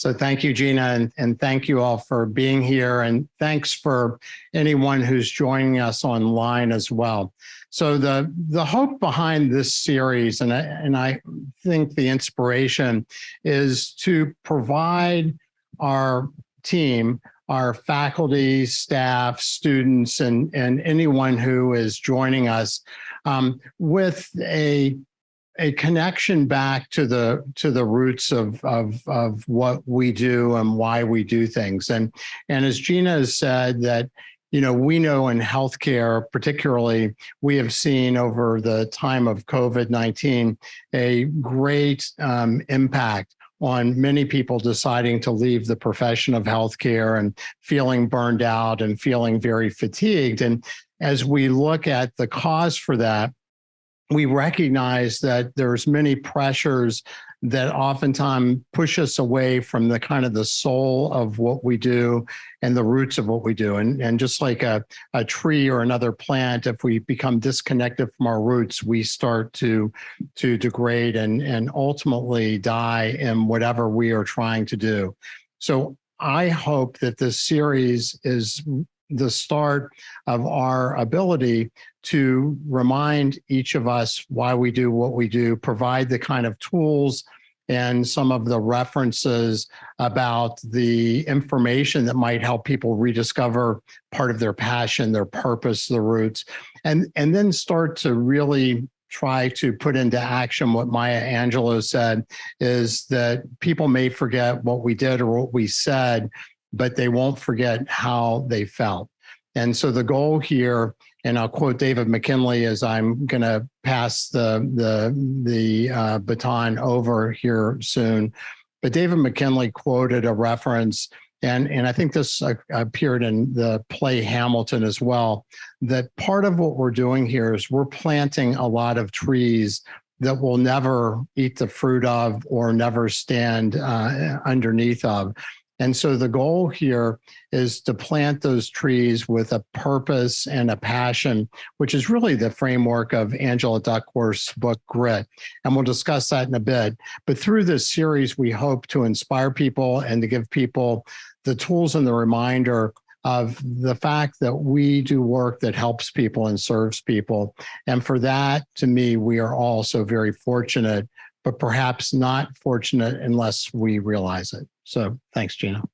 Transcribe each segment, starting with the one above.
So thank you, Gina, and thank you all for being here. And thanks for anyone who's joining us online as well. So the hope behind this series, and I think the inspiration, is to provide our team, our faculty, staff, students, and anyone who is joining us with a connection back to the roots of what we do and why we do things. And as Gina has said, that we know in healthcare, particularly, we have seen over the time of COVID-19 a great impact on many people deciding to leave the profession of healthcare and feeling burned out and feeling very fatigued. And as we look at the cause for that, we recognize that there's many pressures that oftentimes push us away from the kind of the soul of what we do and the roots of what we do. And just like a tree or another plant, if we become disconnected from our roots, we start to degrade and ultimately die in whatever we are trying to do. So I hope that this series is the start of our ability to remind each of us why we do what we do, provide the kind of tools and some of the references about the information that might help people rediscover part of their passion, their purpose, the roots, and then start to really try to put into action what Maya Angelou said, is that people may forget what we did or what we said, but they won't forget how they felt. And so the goal here, and I'll quote David McKinley as I'm going to pass the baton over here soon, but David McKinley quoted a reference, and I think this appeared in the play Hamilton as well, that part of what we're doing here is we're planting a lot of trees that we'll never eat the fruit of or never stand underneath of. And so the goal here is to plant those trees with a purpose and a passion, which is really the framework of Angela Duckworth's book, Grit. And we'll discuss that in a bit. But through this series, we hope to inspire people and to give people the tools and the reminder of the fact that we do work that helps people and serves people. And for that, to me, we are all so very fortunate, but perhaps not fortunate unless we realize it. So thanks, Gina.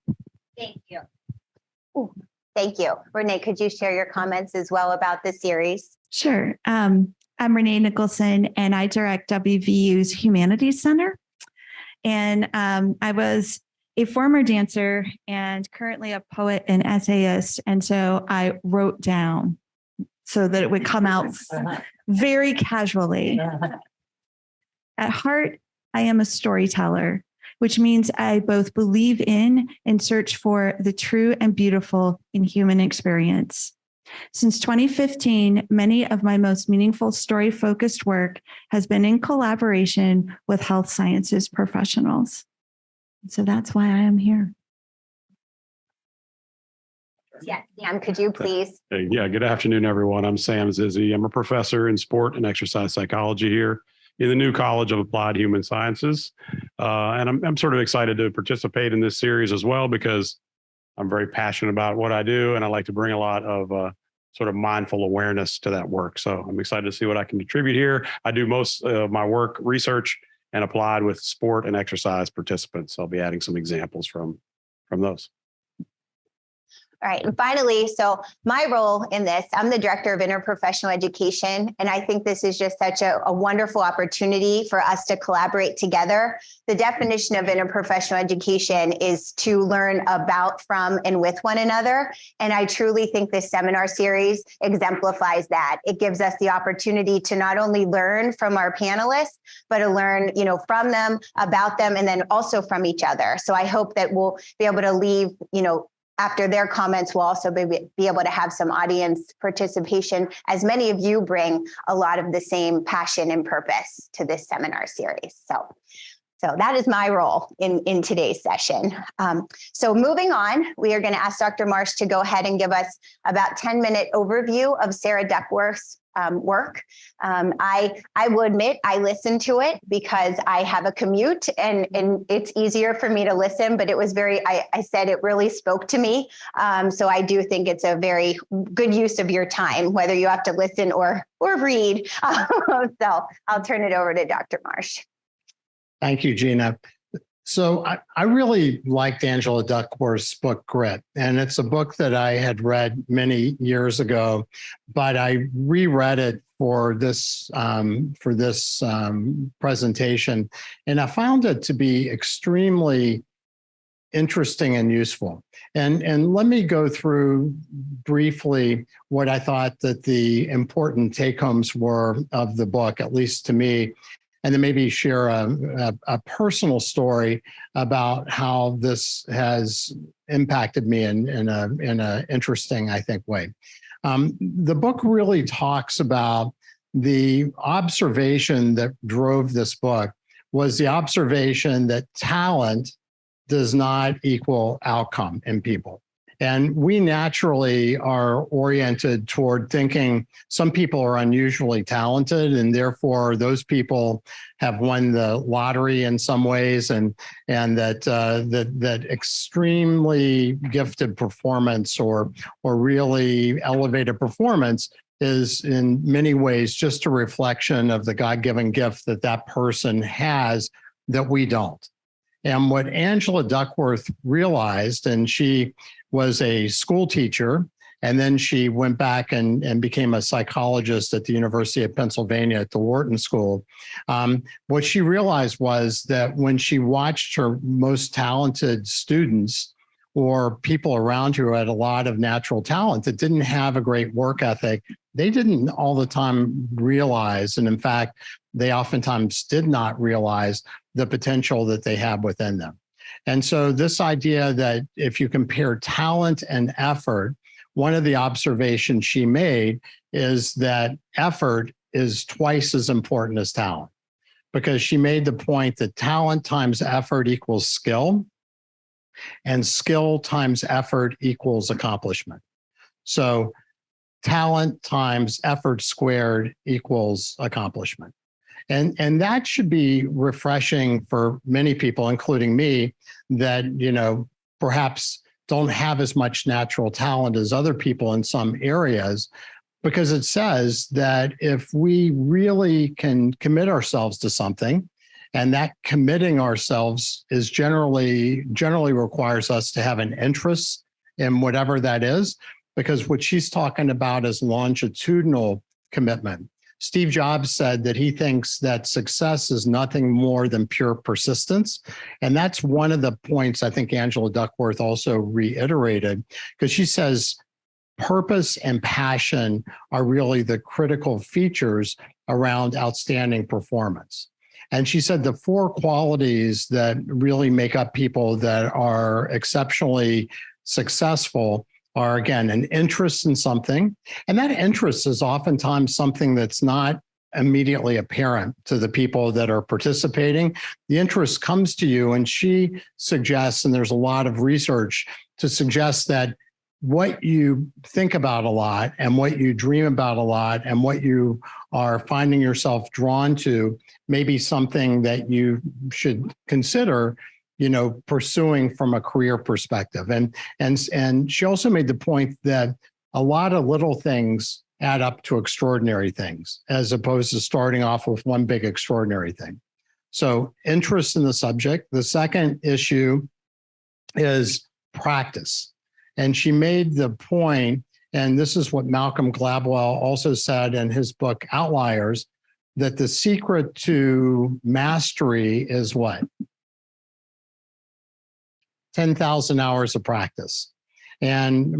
Thank you. Ooh, thank you. Renee, could you share your comments as well about the series? Sure. I'm Renée Nicholson, and I direct WVU's Humanities Center. And I was a former dancer and currently a poet and essayist. And so I wrote down so that it would come out very casually. At heart, I am a storyteller, which means I both believe in and search for the true and beautiful in human experience. Since 2015, many of my most meaningful story-focused work has been in collaboration with health sciences professionals. So that's why I am here. Yes, Sam, could you please? Yeah, good afternoon, everyone. I'm Sam Zizzi. I'm a professor in sport and exercise psychology here in the new College of Applied Human Sciences. And I'm sort of excited to participate in this series as well, because I'm very passionate about what I do, and I like to bring a lot of sort of mindful awareness to that work. So I'm excited to see what I can contribute here. I do most of my work, research, and applied with sport and exercise participants. I'll be adding some examples from those. All right. And finally, so my role in this, I'm the director of interprofessional education. And I think this is just such a wonderful opportunity for us to collaborate together. The definition of interprofessional education is to learn about, from, and with one another. And I truly think this seminar series exemplifies that. It gives us the opportunity to not only learn from our panelists, but to learn, from them, about them, and then also from each other. So I hope that we'll be able to leave, after their comments, we'll also be able to have some audience participation, as many of you bring a lot of the same passion and purpose to this seminar series. So So that is my role in today's session. So moving on, we are going to ask Dr. Marsh to go ahead and give us about 10-minute overview of Sarah Duckworth's work. I will admit I listened to it because I have a commute and it's easier for me to listen, but it was I said it really spoke to me. So I do think it's a very good use of your time, whether you have to listen or read. So I'll turn it over to Dr. Marsh. Thank you, Gina. So I really liked Angela Duckworth's book, Grit, and it's a book that I had read many years ago, but I reread it for this presentation, and I found it to be extremely interesting and useful. And let me go through briefly what I thought that the important take-homes were of the book, at least to me, and then maybe share a personal story about how this has impacted me in a interesting, I think, way. The book really talks about the observation that drove this book was the observation that talent does not equal outcome in people. And we naturally are oriented toward thinking some people are unusually talented, and therefore those people have won the lottery in some ways, and that extremely gifted performance or really elevated performance is in many ways just a reflection of the God-given gift that person has that we don't. And what Angela Duckworth realized, and she was a school teacher, and then she went back and became a psychologist at the University of Pennsylvania at the Wharton School. What she realized was that when she watched her most talented students or people around her who had a lot of natural talent that didn't have a great work ethic, they didn't all the time realize, and in fact, they oftentimes did not realize the potential that they have within them. And so this idea that if you compare talent and effort, one of the observations she made is that effort is twice as important as talent, because she made the point that talent times effort equals skill, and skill times effort equals accomplishment. So talent times effort squared equals accomplishment. And that should be refreshing for many people, including me, that, perhaps don't have as much natural talent as other people in some areas, because it says that if we really can commit ourselves to something, and that committing ourselves is generally requires us to have an interest in whatever that is, because what she's talking about is longitudinal commitment. Steve Jobs said that he thinks that success is nothing more than pure persistence. And that's one of the points I think Angela Duckworth also reiterated, because she says purpose and passion are really the critical features around outstanding performance. And she said the four qualities that really make up people that are exceptionally successful are, again, an interest in something. And that interest is oftentimes something that's not immediately apparent to the people that are participating. The interest comes to you, and she suggests, and there's a lot of research to suggest that what you think about a lot and what you dream about a lot and what you are finding yourself drawn to may be something that you should consider pursuing from a career perspective. And she also made the point that a lot of little things add up to extraordinary things, as opposed to starting off with one big extraordinary thing. So interest in the subject. The second issue is practice. And she made the point, and this is what Malcolm Gladwell also said in his book, Outliers, that the secret to mastery is what? 10,000 hours of practice. And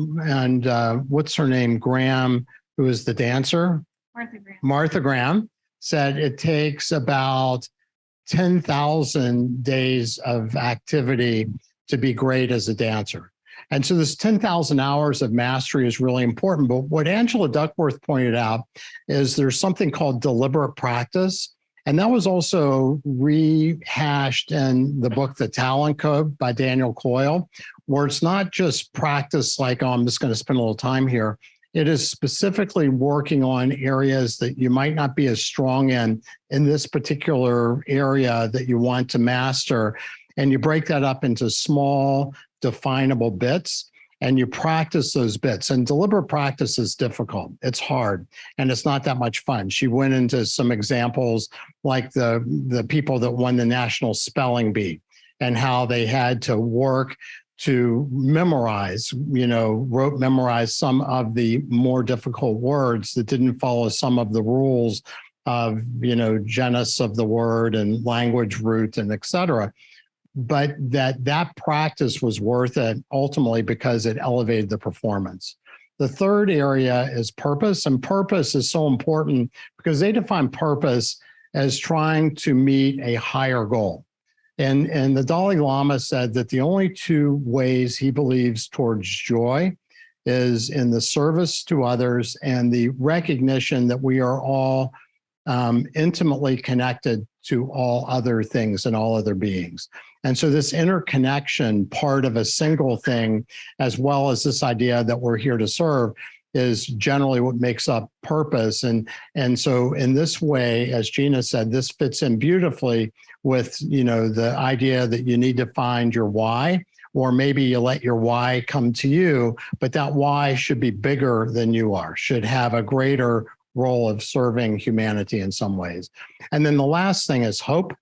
what's her name? Graham, who is the dancer? Martha Graham. Martha Graham said it takes about 10,000 days of activity to be great as a dancer. And so this 10,000 hours of mastery is really important. But what Angela Duckworth pointed out is there's something called deliberate practice. And that was also rehashed in the book, The Talent Code by Daniel Coyle, where it's not just practice like, oh, I'm just going to spend a little time here. It is specifically working on areas that you might not be as strong in this particular area that you want to master. And you break that up into small, definable bits, and you practice those bits. And deliberate practice is difficult. It's hard, and it's not that much fun. She went into some examples like the people that won the National Spelling Bee and how they had to work to memorize some of the more difficult words that didn't follow some of the rules of, genus of the word and language root and et cetera. But that practice was worth it ultimately because it elevated the performance. The third area is purpose, and purpose is so important because they define purpose as trying to meet a higher goal. And the Dalai Lama said that the only two ways he believes towards joy is in the service to others and the recognition that we are all intimately connected to all other things and all other beings. And so this interconnection part of a single thing, as well as this idea that we're here to serve, is generally what makes up purpose. And so in this way, as Gina said, this fits in beautifully with, the idea that you need to find your why, or maybe you let your why come to you, but that why should be bigger than you are, should have a greater role of serving humanity in some ways. And then the last thing is hope.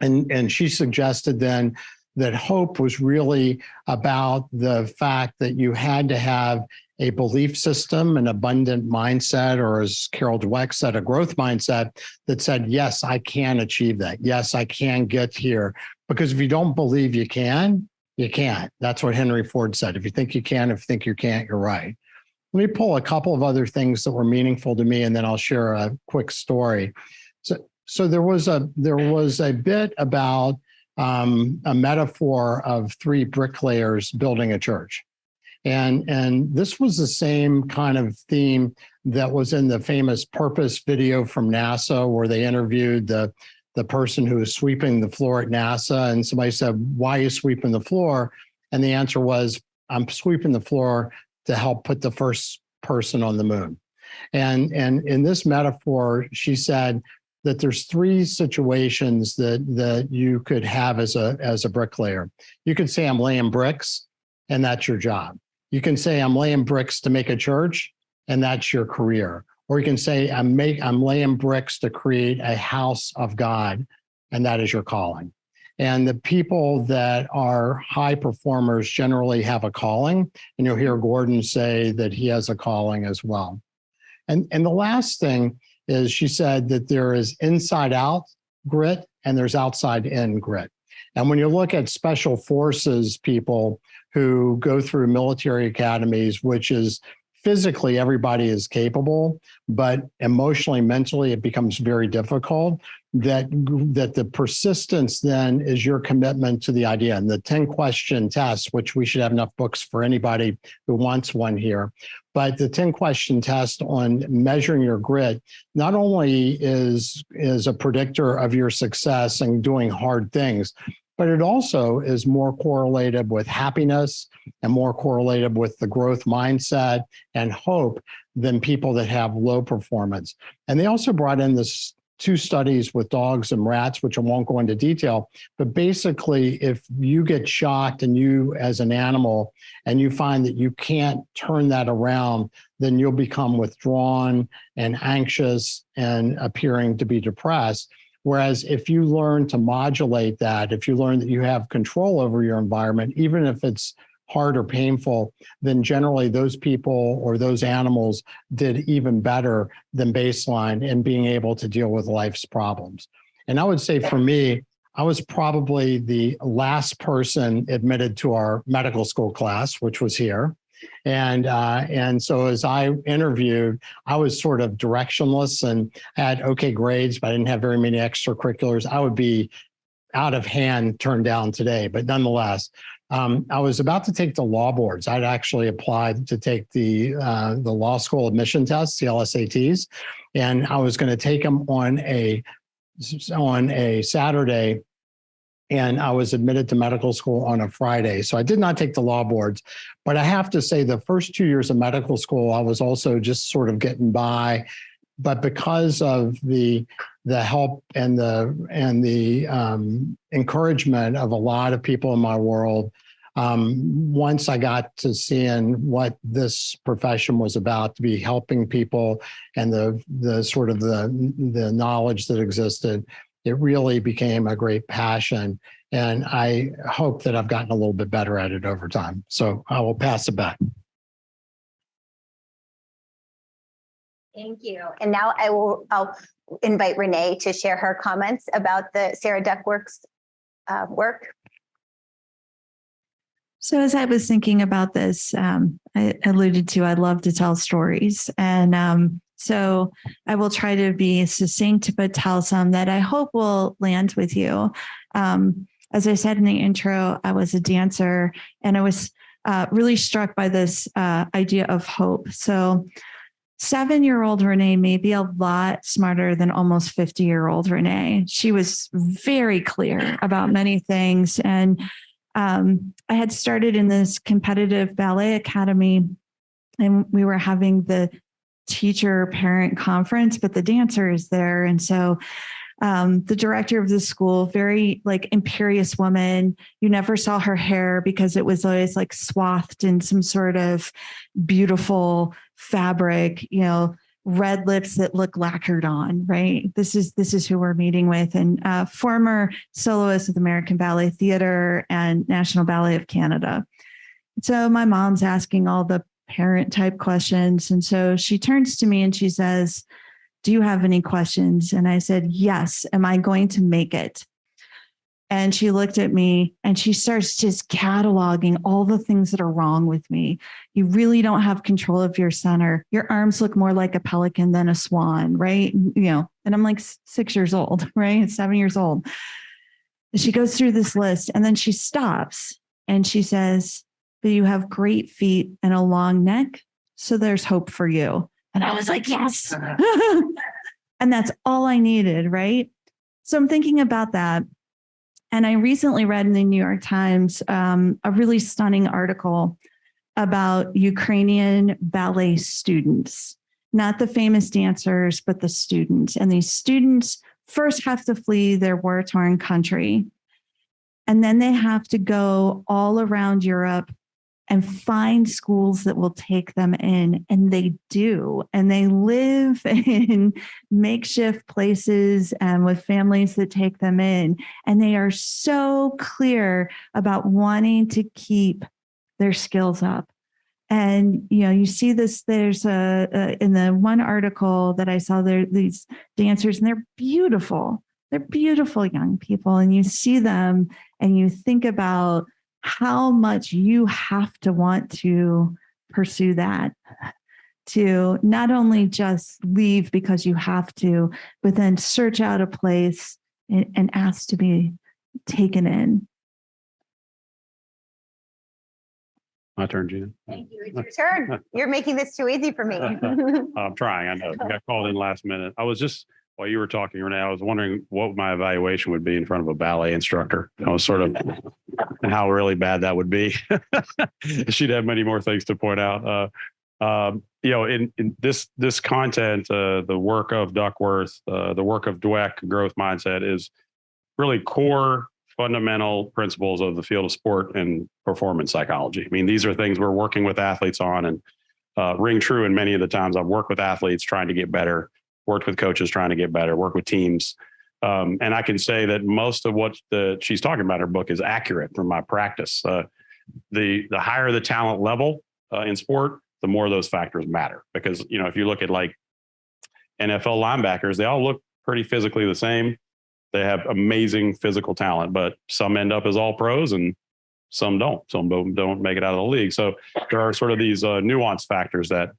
And she suggested then that hope was really about the fact that you had to have a belief system, an abundant mindset, or as Carol Dweck said, a growth mindset that said, yes, I can achieve that. Yes, I can get here. Because if you don't believe you can, you can't. That's what Henry Ford said. If you think you can, if you think you can't, you're right. Let me pull a couple of other things that were meaningful to me, and then I'll share a quick story. So there was a bit about a metaphor of three bricklayers building a church. And this was the same kind of theme that was in the famous Purpose video from NASA, where they interviewed the person who was sweeping the floor at NASA. And somebody said, why are you sweeping the floor? And the answer was, I'm sweeping the floor to help put the first person on the moon. And in this metaphor, she said that there's three situations that you could have as a bricklayer. You could say, I'm laying bricks, and that's your job. You can say, I'm laying bricks to make a church, and that's your career. Or you can say, I'm laying bricks to create a house of God, and that is your calling. And the people that are high performers generally have a calling, and you'll hear Gordon say that he has a calling as well. And the last thing is, she said that there is inside out grit and there's outside in grit. And when you look at special forces people who go through military academies, which is physically everybody is capable, but emotionally, mentally, it becomes very difficult, that the persistence then is your commitment to the idea. And the 10-question test, which we should have enough books for anybody who wants one here, but the 10-question test on measuring your grit not only is a predictor of your success and doing hard things, but it also is more correlated with happiness and more correlated with the growth mindset and hope than people that have low performance. And they also brought in this 2 studies with dogs and rats, which I won't go into detail, but basically if you get shocked and you as an animal and you find that you can't turn that around, then you'll become withdrawn and anxious and appearing to be depressed. Whereas if you learn to modulate that, if you learn that you have control over your environment, even if it's hard or painful, then generally those people or those animals did even better than baseline in being able to deal with life's problems. And I would say for me, I was probably the last person admitted to our medical school class, which was here. And so as I interviewed, I was sort of directionless and had okay grades, but I didn't have very many extracurriculars. I would be out of hand turned down today, but nonetheless, I was about to take the law boards. I'd actually applied to take the law school admission tests, the LSATs, and I was going to take them on a on a Saturday, and I was admitted to medical school on a Friday. So I did not take the law boards, but I have to say the first 2 years of medical school, I was also just sort of getting by. But because of the help and the encouragement of a lot of people in my world, once I got to seeing what this profession was about, to be helping people and the sort of the knowledge that existed, it really became a great passion. And I hope that I've gotten a little bit better at it over time. So I will pass it back. Thank you. And now I'll invite Renée to share her comments about the Sarah Duckworth's work. So as I was thinking about this, I alluded to, I love to tell stories. And so I will try to be succinct, but tell some that I hope will land with you. As I said in the intro, I was a dancer, and I was really struck by this idea of hope. So 7-year-old Renée may be a lot smarter than almost 50-year-old Renée. She was very clear about many things. And I had started in this competitive ballet academy, and we were having the teacher parent conference, but the dancer is there. And so the director of the school, very like imperious woman, you never saw her hair because it was always like swathed in some sort of beautiful fabric, red lips that look lacquered on, right? This is who we're meeting with. And former soloist of American Ballet Theater and National Ballet of Canada. So my mom's asking all the parent type questions. And so she turns to me and she says, "Do you have any questions?" And I said, "Yes. Am I going to make it?" And she looked at me and she starts just cataloging all the things that are wrong with me. You really don't have control of your center. Your arms look more like a pelican than a swan, right? And I'm like 6 years old, right? 7 years old. And she goes through this list and then she stops and she says, "But you have great feet and a long neck. So there's hope for you." And I was like, yes. And that's all I needed, right? So I'm thinking about that. And I recently read in the New York Times a really stunning article about Ukrainian ballet students, not the famous dancers, but the students. And these students first have to flee their war-torn country. And then they have to go all around Europe and find schools that will take them in. And they do. And they live in makeshift places and with families that take them in. And they are so clear about wanting to keep their skills up. And, you see this, there's in the one article that I saw there, these dancers, and they're beautiful. They're beautiful young people. And you see them and you think about how much you have to want to pursue that, to not only just leave because you have to, but then search out a place and ask to be taken in. My turn, Gina. Thank you. It's your turn. You're making this too easy for me. I'm trying. I know. I got called in last minute. I was just, while you were talking, Renée, I was wondering what my evaluation would be in front of a ballet instructor. I was sort of, and how really bad that would be. She'd have many more things to point out. In this content, the work of Duckworth, the work of Dweck, growth mindset, is really core fundamental principles of the field of sport and performance psychology. I mean, these are things we're working with athletes on, and ring true in many of the times I've worked with athletes trying to get better, worked with coaches trying to get better, worked with teams. And I can say that most of what she's talking about in her book is accurate from my practice. The higher the talent level in sport, the more those factors matter. Because, if you look at like NFL linebackers, they all look pretty physically the same. They have amazing physical talent, but some end up as all pros and some don't. Some don't make it out of the league. So there are sort of these nuanced factors that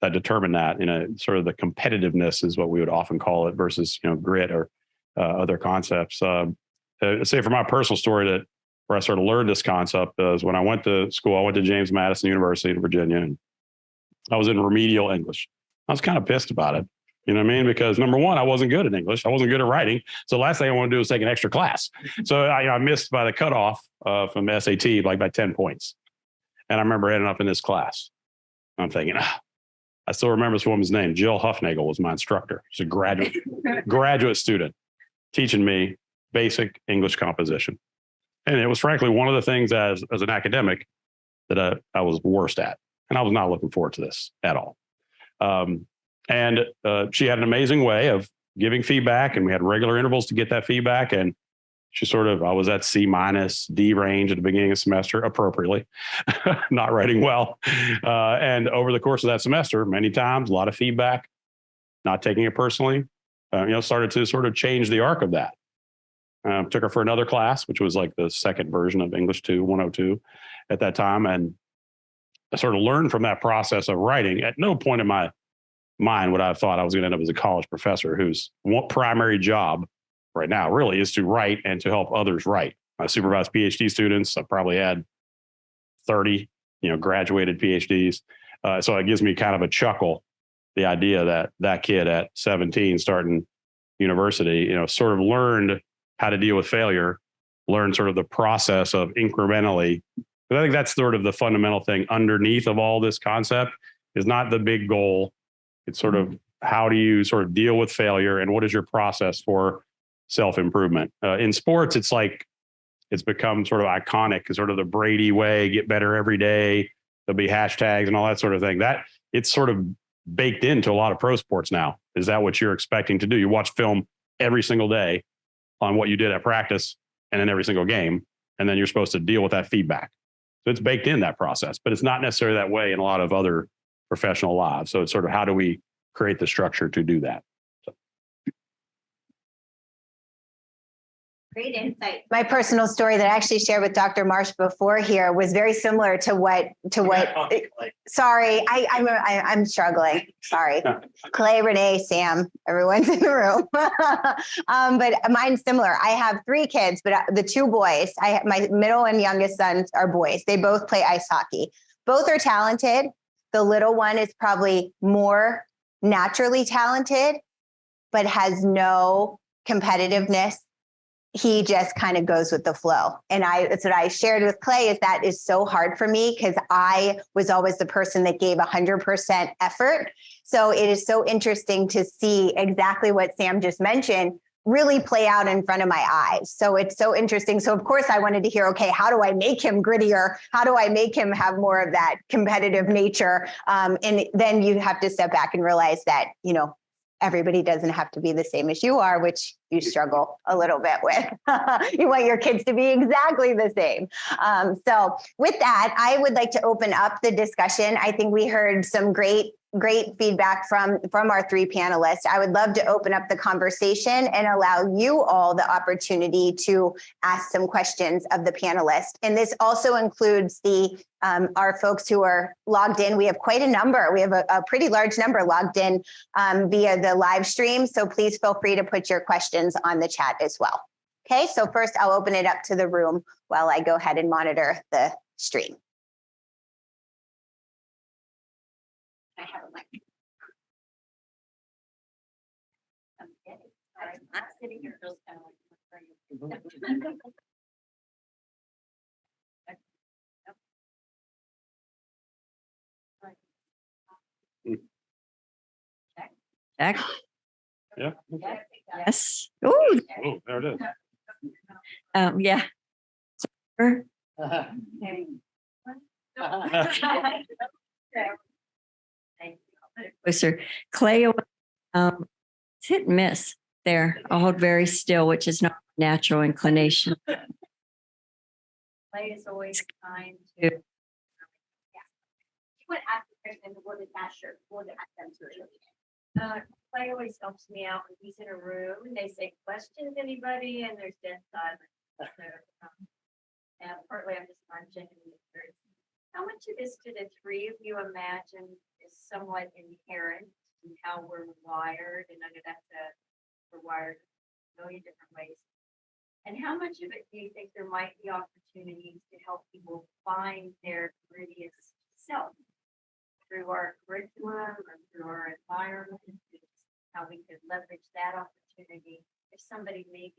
determine that, sort of the competitiveness is what we would often call it versus, grit or other concepts. Say for my personal story, where I sort of learned this concept is when I went to school. I went to James Madison University in Virginia, and I was in remedial English. I was kind of pissed about it. You know what I mean? Because number one, I wasn't good at English. I wasn't good at writing. So the last thing I want to do is take an extra class. So I missed by the cutoff from the SAT by 10 points. And I remember ending up in this class. I'm thinking, I still remember this woman's name. Jill Huffnagel was my instructor. She's a graduate student teaching me basic English composition. And it was frankly one of the things as an academic that I was worst at. And I was not looking forward to this at all. And she had an amazing way of giving feedback, and we had regular intervals to get that feedback. And she I was at C-, D range at the beginning of the semester, appropriately, not writing well. And over the course of that semester, many times, a lot of feedback, not taking it personally, started to sort of change the arc of that. Took her for another class, which was like the second version of English 102 at that time. And I sort of learned from that process of writing. At no point in my mind would I have thought I was going to end up as a college professor whose primary job right now really is to write and to help others write. I supervise PhD students. I probably had 30, graduated PhDs. So it gives me kind of a chuckle, the idea that kid at 17 starting university, sort of learned how to deal with failure, learned sort of the process of incrementally. But I think that's sort of the fundamental thing underneath of all this concept is not the big goal. It's sort of how do you sort of deal with failure and what is your process for self-improvement? In sports, it's become sort of iconic, sort of the Brady way, get better every day. There'll be hashtags and all that sort of thing. That it's sort of baked into a lot of pro sports now. Is that what you're expecting to do? You watch film every single day on what you did at practice and in every single game, and then you're supposed to deal with that feedback. So it's baked in that process, but it's not necessarily that way in a lot of other professional lives. So it's sort of how do we create the structure to do that? Great insight. My personal story that I actually shared with Dr. Marsh before here was very similar to what. Sorry, I'm struggling. Sorry, Clay, Renee, Sam, everyone's in the room. But mine's similar. I have 3 kids, but the 2 boys. My middle and youngest sons are boys. They both play ice hockey. Both are talented. The little one is probably more naturally talented, but has no competitiveness. He just kind of goes with the flow. And that's what I shared with Clay is that is so hard for me because I was always the person that gave 100% effort. So it is so interesting to see exactly what Sam just mentioned really play out in front of my eyes. So it's so interesting. So of course I wanted to hear, okay, how do I make him grittier? How do I make him have more of that competitive nature? And then you have to step back and realize that, everybody doesn't have to be the same as you are, which you struggle a little bit with. You want your kids to be exactly the same. So with that, I would like to open up the discussion. I think we heard some great feedback from our 3 panelists. I would love to open up the conversation and allow you all the opportunity to ask some questions of the panelists. And this also includes our folks who are logged in. We have quite a number. We have a pretty large number logged in via the live stream. So please feel free to put your questions on the chat as well. Okay, so first I'll open it up to the room while I go ahead and monitor the stream. I have a mic. I'm not sitting here. Feels kind of like Check. Yeah. Yes. Oh, there it is. yeah. Closer. Clay, it's hit and miss there. I'll hold very still, which is not natural inclination. Clay is always kind to. You would ask the question, what is that shirt? What did ask them to Clay always helps me out when he's in a room and they say, questions, anybody? And there's dead silence. So, and partly I'm just munching. How much of this do the 3 of you imagine is somewhat inherent in how we're wired? And I know we're wired in a million different ways. And how much of it do you think there might be opportunities to help people find their grittiest self through our curriculum or through our environment? how we could leverage that opportunity if somebody maybe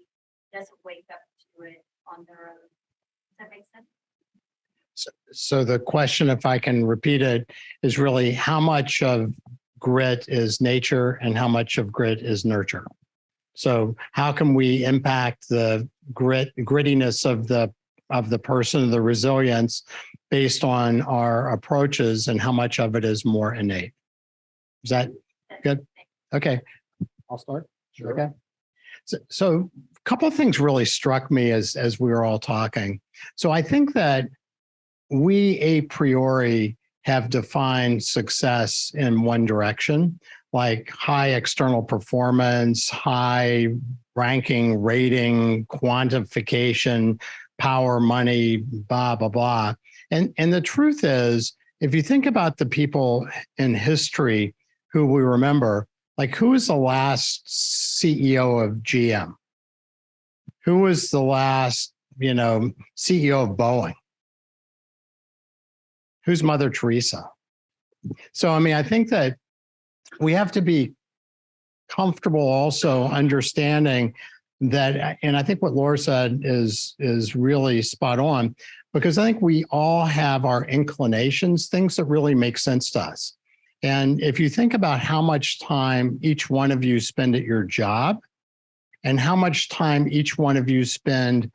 doesn't wake up to it on their own. Does that make sense? So the question, if I can repeat it, is really how much of grit is nature and how much of grit is nurture? So how can we impact the grittiness of the person, the resilience based on our approaches, and how much of it is more innate? Is that good? Okay, I'll start. Sure. Okay. So a couple of things really struck me as we were all talking. So I think that we a priori have defined success in one direction, like high external performance, high ranking, rating, quantification, power, money, blah, blah, blah. And the truth is, if you think about the people in history who we remember, like who was the last CEO of GM? Who was the last, CEO of Boeing? Who's Mother Teresa? So, I mean, I think that we have to be comfortable also understanding that, and I think what Laura said is really spot on, because I think we all have our inclinations, things that really make sense to us. And if you think about how much time each one of you spend at your job and how much time each one of you spend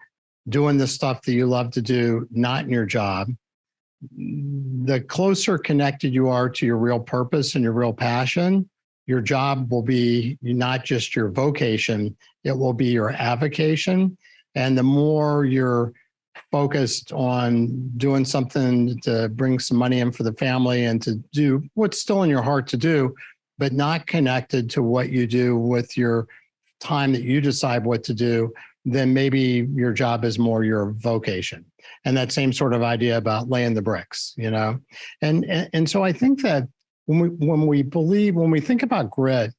doing the stuff that you love to do, not in your job, the closer connected you are to your real purpose and your real passion, your job will be not just your vocation, it will be your avocation. And the more you're focused on doing something to bring some money in for the family and to do what's still in your heart to do, but not connected to what you do with your time that you decide what to do, then maybe your job is more your vocation. And that same sort of idea about laying the bricks, And so I think that when we think about grit,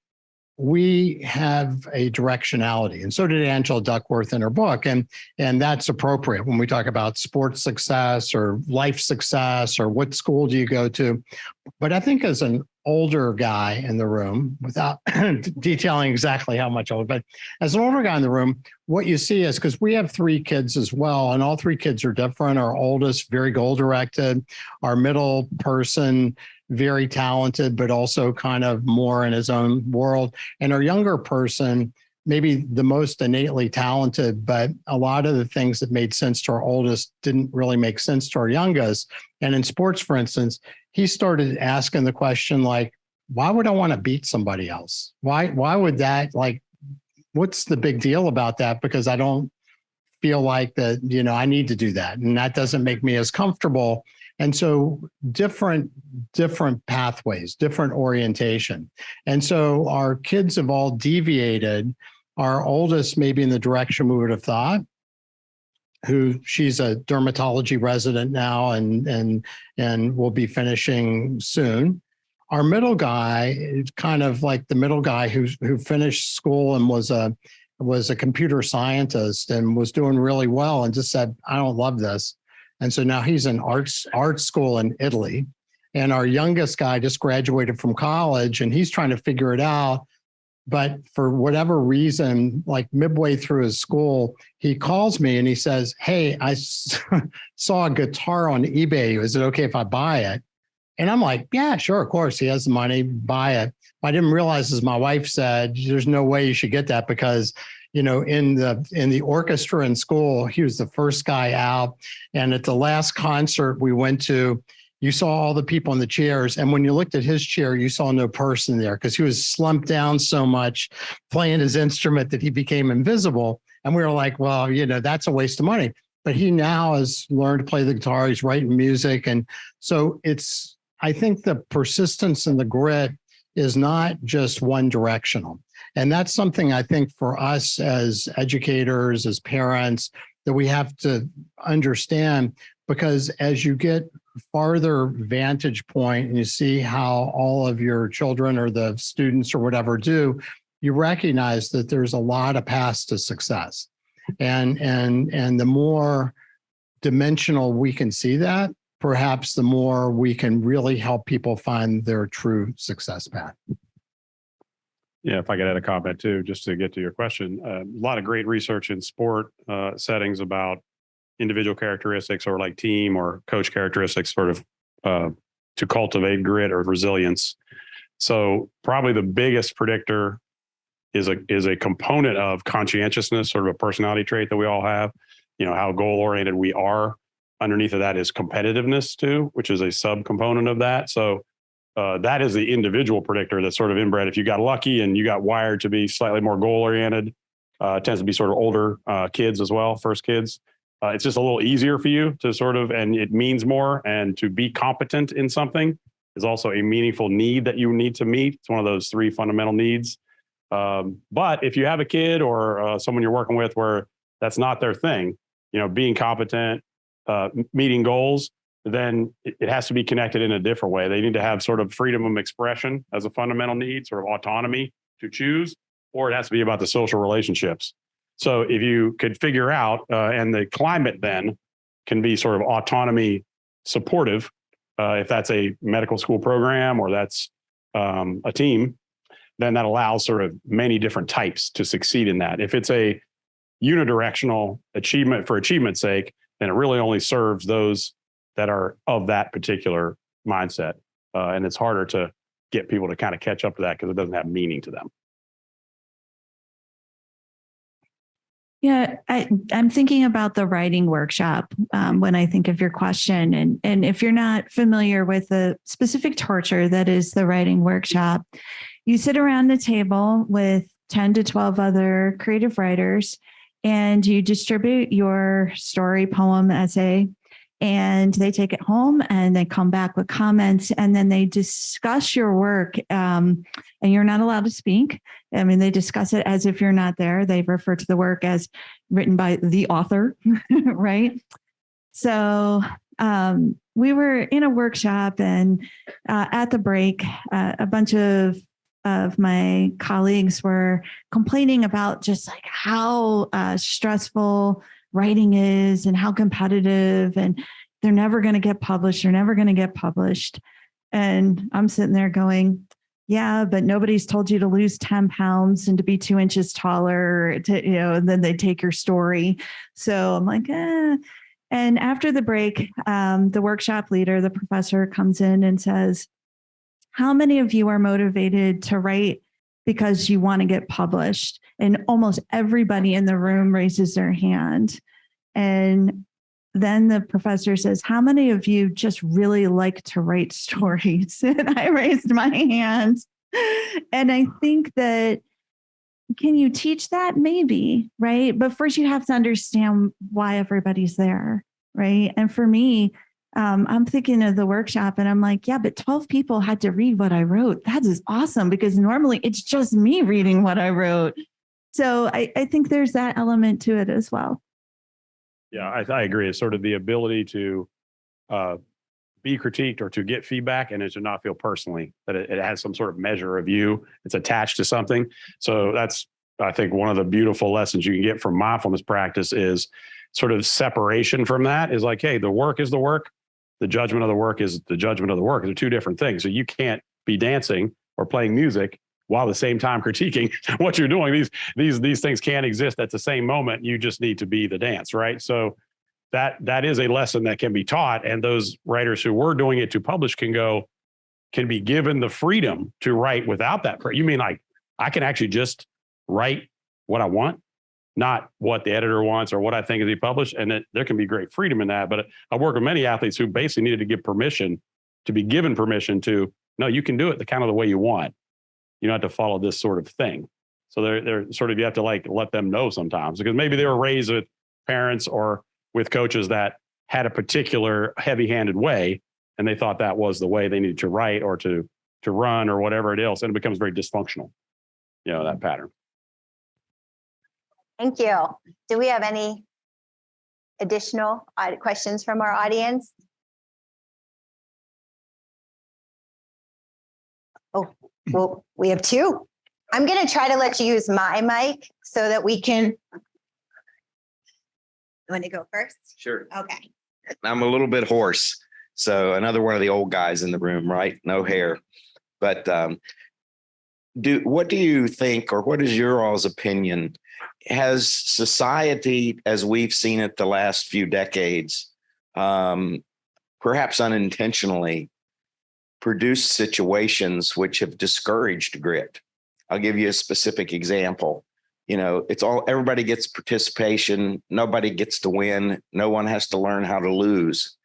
we have a directionality. And so did Angela Duckworth in her book. And that's appropriate when we talk about sports success or life success or what school do you go to. But I think as an older guy in the room, without detailing exactly how much older, but as an older guy in the room, what you see is, because we have 3 kids as well, and all 3 kids are different. Our oldest, very goal-directed. Our middle person, very talented, but also kind of more in his own world. And our younger person, maybe the most innately talented, but a lot of the things that made sense to our oldest didn't really make sense to our youngest. And in sports, for instance, he started asking the question, like, why would I want to beat somebody else? Why would that, like, what's the big deal about that? Because I don't feel like that, I need to do that. And that doesn't make me as comfortable. And so different pathways, different orientation. And so our kids have all deviated. Our oldest maybe in the direction we would have thought, she's a dermatology resident now and will be finishing soon. Our middle guy is kind of like the middle guy who finished school and was a computer scientist and was doing really well and just said, I don't love this. And so now he's in art school in Italy. And our youngest guy just graduated from college and he's trying to figure it out. But for whatever reason, like midway through his school, he calls me and he says, hey, I saw a guitar on eBay. Is it okay if I buy it? And I'm like, yeah, sure, of course. He has the money, buy it. I didn't realize, as my wife said, there's no way you should get that because, in the orchestra in school, he was the first guy out. And at the last concert we went to, you saw all the people in the chairs. And when you looked at his chair, you saw no person there because he was slumped down so much playing his instrument that he became invisible. And we were like, well, that's a waste of money. But he now has learned to play the guitar. He's writing music. And so I think the persistence and the grit is not just one directional. And that's something I think for us as educators, as parents, that we have to understand, because as you get farther vantage point and you see how all of your children or the students or whatever do, you recognize that there's a lot of paths to success. And the more dimensional we can see that, perhaps the more we can really help people find their true success path. Yeah, if I could add a comment too, just to get to your question, a lot of great research in sport settings about individual characteristics or like team or coach characteristics, sort of to cultivate grit or resilience. So probably the biggest predictor is a component of conscientiousness, sort of a personality trait that we all have. You know, how goal oriented we are. Underneath of that is competitiveness too, which is a subcomponent of that. So that is the individual predictor that's sort of inbred. If you got lucky and you got wired to be slightly more goal oriented, tends to be sort of older kids as well, first kids. It's just a little easier for you to sort of, and it means more. And to be competent in something is also a meaningful need that you need to meet. It's one of those 3 fundamental needs. But if you have a kid or someone you're working with where that's not their thing, you know, being competent, meeting goals, then it has to be connected in a different way. They need to have sort of freedom of expression as a fundamental need, sort of autonomy to choose, or it has to be about the social relationships. So if you could figure out, and the climate then can be sort of autonomy supportive, if that's a medical school program or that's a team, then that allows sort of many different types to succeed in that. If it's a unidirectional achievement for achievement's sake, then it really only serves those that are of that particular mindset. And it's harder to get people to kind of catch up to that because it doesn't have meaning to them. Yeah, I'm thinking about the writing workshop when I think of your question. And if you're not familiar with the specific torture that is the writing workshop, you sit around the table with 10 to 12 other creative writers, and you distribute your story, poem, essay, and they take it home and they come back with comments, and then they discuss your work. And you're not allowed to speak. I mean, they discuss it as if you're not there. They refer to the work as written by the author, right? So we were in a workshop, and at the break, a bunch of my colleagues were complaining about just like how stressful writing is and how competitive, and they're never going to get published. They're never going to get published. And I'm sitting there going, yeah, but nobody's told you to lose 10 pounds and to be 2 inches taller, to, you know, and then they take your story. So I'm like, And after the break, the workshop leader, the professor, comes in and says, how many of you are motivated to write because you want to get published? And almost everybody in the room raises their hand. And then the professor says, how many of you just really like to write stories? And I raised my hand. And I think that, can you teach that? Maybe, right? But first you have to understand why everybody's there, right? And for me, I'm thinking of the workshop and I'm like, yeah, but 12 people had to read what I wrote. That is awesome, because normally it's just me reading what I wrote. So I think there's that element to it as well. Yeah, I agree. It's sort of the ability to be critiqued or to get feedback and it to not feel personally, that it has some sort of measure of you. It's attached to something. So that's, I think, one of the beautiful lessons you can get from mindfulness practice is sort of separation from that. Is like, hey, the work is the work. The judgment of the work is the judgment of the work. They're 2 different things. So you can't be dancing or playing music while at the same time critiquing what you're doing. These things can't exist at the same moment. You just need to be the dance, right? So that is a lesson that can be taught. And those writers who were doing it to publish can be given the freedom to write without that. You mean like, I can actually just write what I want, not what the editor wants or what I think is be published. And there can be great freedom in that. But I work with many athletes who basically needed to give permission, to be given permission to, no, you can do it the kind of the way you want. You don't have to follow this sort of thing. So they're sort of, you have to like let them know sometimes, because maybe they were raised with parents or with coaches that had a particular heavy-handed way, and they thought that was the way they needed to write or to run or whatever it is, and it becomes very dysfunctional, you know, that pattern. Thank you. Do we have any additional questions from our audience? Oh, well, we have 2. I'm going to try to let you use my mic so that we can. You want to go first? Sure. Okay. I'm a little bit hoarse. So another one of the old guys in the room, right? No hair. But what do you think, or what is your all's opinion? Has society, as we've seen it the last few decades, perhaps unintentionally, produced situations which have discouraged grit? I'll give you a specific example. Everybody gets participation. Nobody gets to win. No one has to learn how to lose.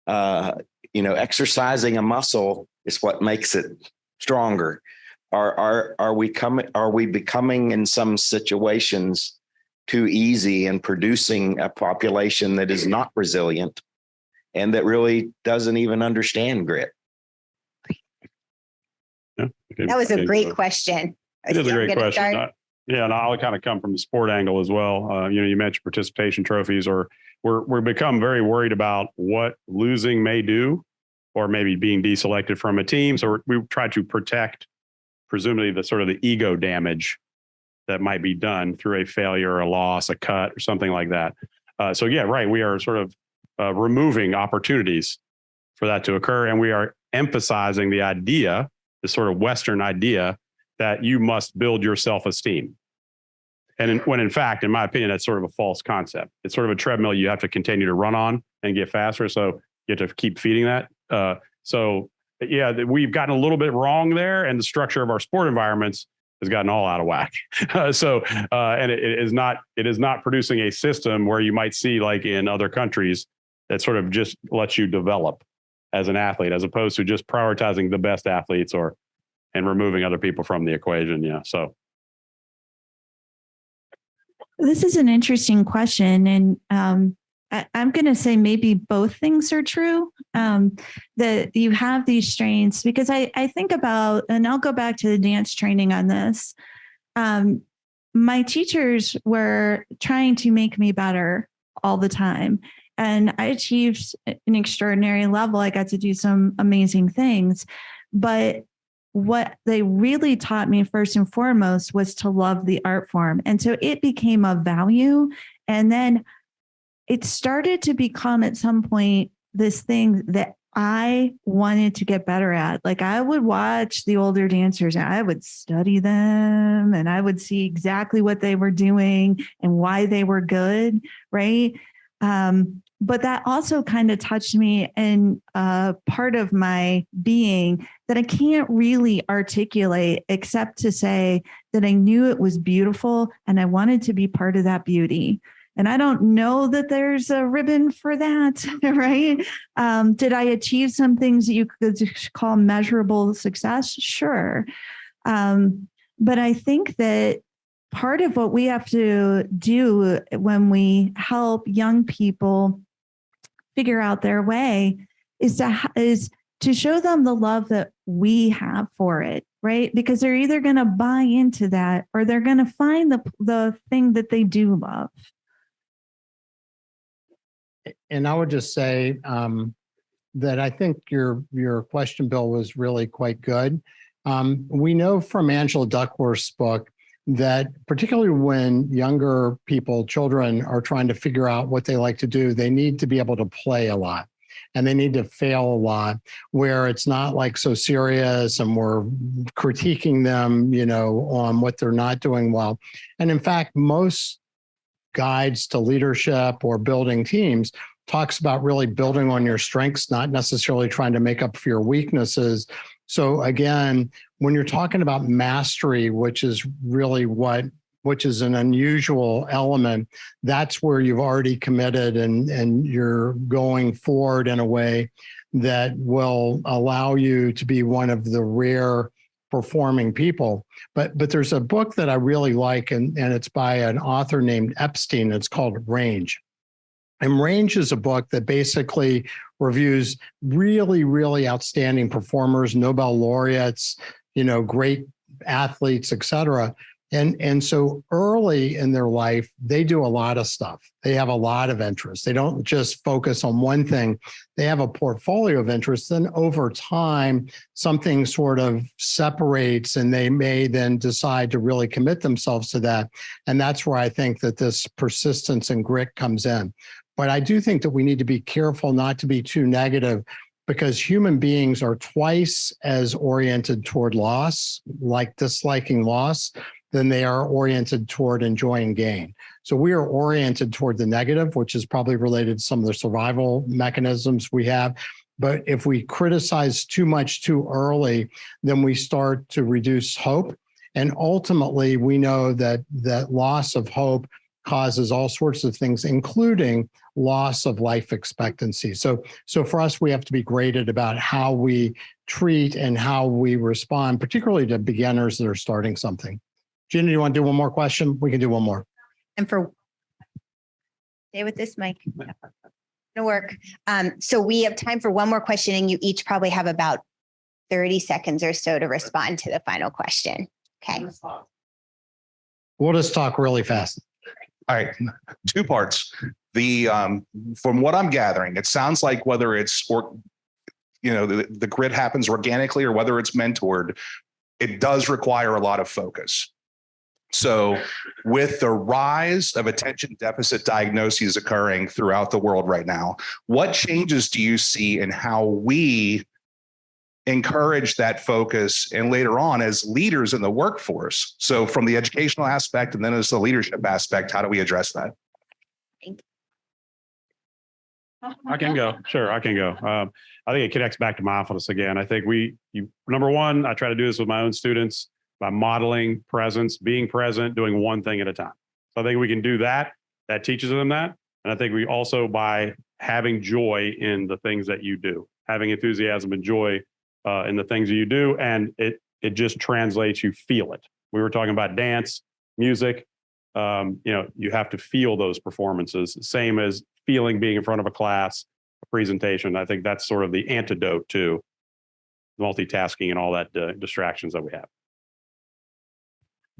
Exercising a muscle is what makes it stronger. Are we becoming in some situations too easy and producing a population that is not resilient and that really doesn't even understand grit? Yeah, That was a great question. It is a great question. And I'll kind of come from the sport angle as well. You mentioned participation trophies, or we're become very worried about what losing may do, or maybe being deselected from a team. So we try to protect, presumably, the sort of the ego damage that might be done through a failure, a loss, a cut, or something like that. We are sort of removing opportunities for that to occur, and we are emphasizing the idea, this sort of Western idea, that you must build your self-esteem. And when in fact, in my opinion, that's sort of a false concept. It's sort of a treadmill you have to continue to run on and get faster. So you have to keep feeding that. We've gotten a little bit wrong there, and the structure of our sport environments has gotten all out of whack. And it is not producing a system where you might see, like in other countries, that sort of just lets you develop as an athlete, as opposed to just prioritizing the best athletes and removing other people from the equation. Yeah. So this is an interesting question. And I'm going to say maybe both things are true. That you have these strains, because I think about, and I'll go back to the dance training on this. My teachers were trying to make me better all the time. And I achieved an extraordinary level. I got to do some amazing things. But what they really taught me first and foremost was to love the art form. And so it became a value. And then it started to become at some point this thing that I wanted to get better at. Like, I would watch the older dancers and I would study them, and I would see exactly what they were doing and why they were good. Right. But that also kind of touched me in part of my being that I can't really articulate, except to say that I knew it was beautiful and I wanted to be part of that beauty. And I don't know that there's a ribbon for that, right? Did I achieve some things that you could call measurable success? Sure. But I think that part of what we have to do when we help young people figure out their way is to show them the love that we have for it, right? Because they're either going to buy into that or they're going to find the thing that they do love. And I would just say that I think your question, Bill, was really quite good. We know from Angela Duckworth's book that particularly when younger people, children, are trying to figure out what they like to do, they need to be able to play a lot and they need to fail a lot, where it's not like so serious and we're critiquing them, on what they're not doing well. And in fact, most guides to leadership or building teams talks about really building on your strengths, not necessarily trying to make up for your weaknesses. So again, when you're talking about mastery, which is really which is an unusual element, that's where you've already committed and you're going forward in a way that will allow you to be one of the rare performing people. But there's a book that I really like, and it's by an author named Epstein. It's called Range. And Range is a book that basically reviews really, really outstanding performers, Nobel laureates, great athletes, et cetera. And so early in their life, they do a lot of stuff. They have a lot of interests. They don't just focus on one thing. They have a portfolio of interests. Then over time, something sort of separates and they may then decide to really commit themselves to that. And that's where I think that this persistence and grit comes in. But I do think that we need to be careful not to be too negative, because human beings are twice as oriented toward loss, like disliking loss, than they are oriented toward enjoying gain. So we are oriented toward the negative, which is probably related to some of the survival mechanisms we have. But if we criticize too much too early, then we start to reduce hope. And ultimately, we know that loss of hope causes all sorts of things, including loss of life expectancy. So for us, we have to be graded about how we treat and how we respond, particularly to beginners that are starting something. Gina, do you want to do one more question? We can do one more. And stay with this mic. It'll work. So we have time for one more question, and you each probably have about 30 seconds or so to respond to the final question. Okay. We'll just talk really fast. All right, two parts. From what I'm gathering, it sounds like whether it's the grit happens organically or whether it's mentored, it does require a lot of focus. So with the rise of attention deficit diagnoses occurring throughout the world right now, what changes do you see in how we encourage that focus and later on as leaders in the workforce? So from the educational aspect and then as the leadership aspect, how do we address that? I can go. Sure, I can go. I think it connects back to mindfulness again. I think number one, I try to do this with my own students by modeling presence, being present, doing one thing at a time. So I think we can do that. That teaches them that. And I think we also, by having joy in the things that you do, having enthusiasm and joy in the things that you do, and it just translates, you feel it. We were talking about dance, music. You have to feel those performances, same as feeling being in front of a class, a presentation. I think that's sort of the antidote to multitasking and all that distractions that we have.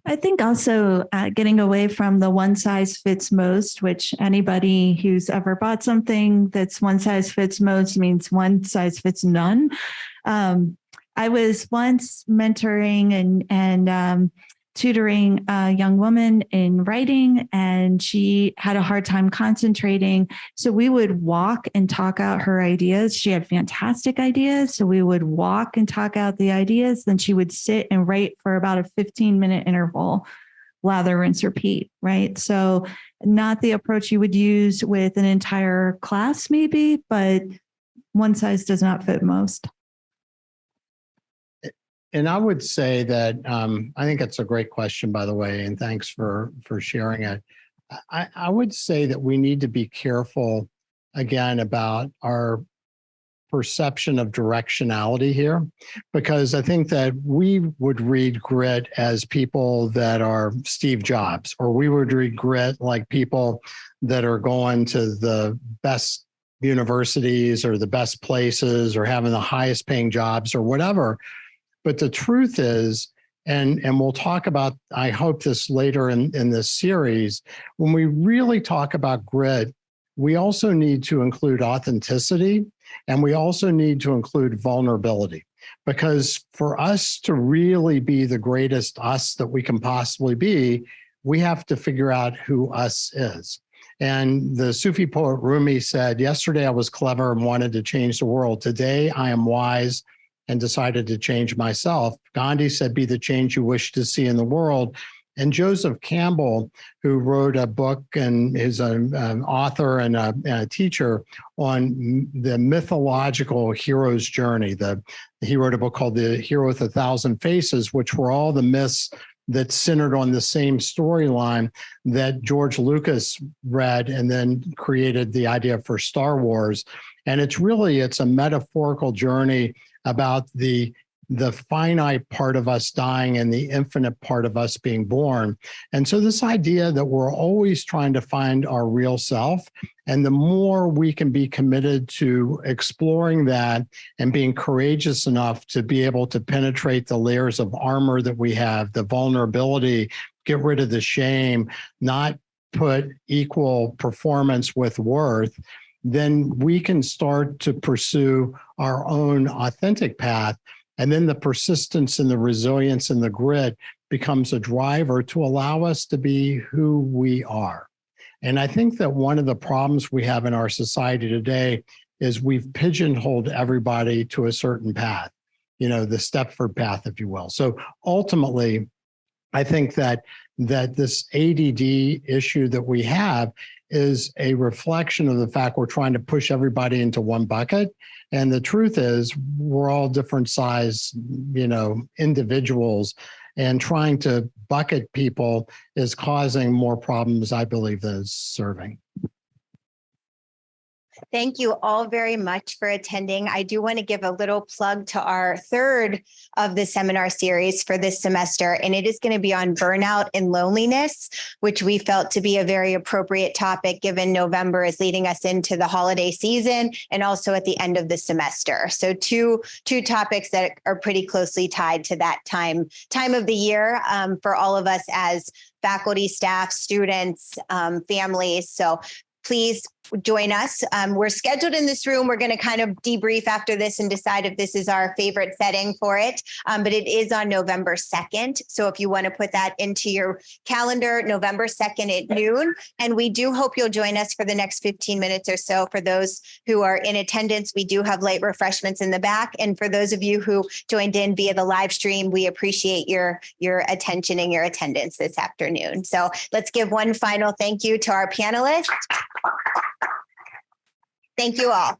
I think also getting away from the one size fits most, which anybody who's ever bought something that's one size fits most means one size fits none. I was once mentoring and tutoring a young woman in writing, and she had a hard time concentrating. So we would walk and talk out her ideas. She had fantastic ideas. So we would walk and talk out the ideas. Then she would sit and write for about a 15-minute interval, lather, rinse, repeat, right? So not the approach you would use with an entire class maybe, but one size does not fit most. And I would say that I think it's a great question, by the way, and thanks for sharing it. I would say that we need to be careful, again, about our perception of directionality here, because I think that we would read grit as people that are Steve Jobs, or we would read grit like people that are going to the best universities or the best places or having the highest paying jobs or whatever. But the truth is, and we'll talk about, I hope, this later in this series, when we really talk about grit, we also need to include authenticity, and we also need to include vulnerability. Because for us to really be the greatest us that we can possibly be, we have to figure out who us is. And the Sufi poet Rumi said, "Yesterday I was clever and wanted to change the world. Today I am wise and decided to change myself." Gandhi said, "Be the change you wish to see in the world." And Joseph Campbell, who wrote a book and is an author and a teacher on the mythological hero's journey, he wrote a book called The Hero with a Thousand Faces, which were all the myths that centered on the same storyline that George Lucas read and then created the idea for Star Wars. And it's a metaphorical journey about the finite part of us dying and the infinite part of us being born. And so this idea that we're always trying to find our real self, and the more we can be committed to exploring that and being courageous enough to be able to penetrate the layers of armor that we have, the vulnerability, get rid of the shame, not put equal performance with worth, then we can start to pursue our own authentic path. And then the persistence and the resilience and the grit becomes a driver to allow us to be who we are. And I think that one of the problems we have in our society today is we've pigeonholed everybody to a certain path, the Stepford path, if you will. So ultimately, I think that this ADD issue that we have is a reflection of the fact we're trying to push everybody into one bucket. And the truth is we're all different size, individuals, and trying to bucket people is causing more problems, I believe, than it's serving. Thank you all very much for attending. I do want to give a little plug to our third of the seminar series for this semester, and it is going to be on burnout and loneliness, which we felt to be a very appropriate topic given November is leading us into the holiday season and also at the end of the semester. So two topics that are pretty closely tied to that time of the year for all of us as faculty, staff, students, families. So please join us. We're scheduled in this room. We're going to kind of debrief after this and decide if this is our favorite setting for it. But it is on November 2nd. So if you want to put that into your calendar, November 2nd at noon. And we do hope you'll join us for the next 15 minutes or so. For those who are in attendance, we do have light refreshments in the back. And for those of you who joined in via the live stream, we appreciate your attention and your attendance this afternoon. So let's give one final thank you to our panelists. Thank you all.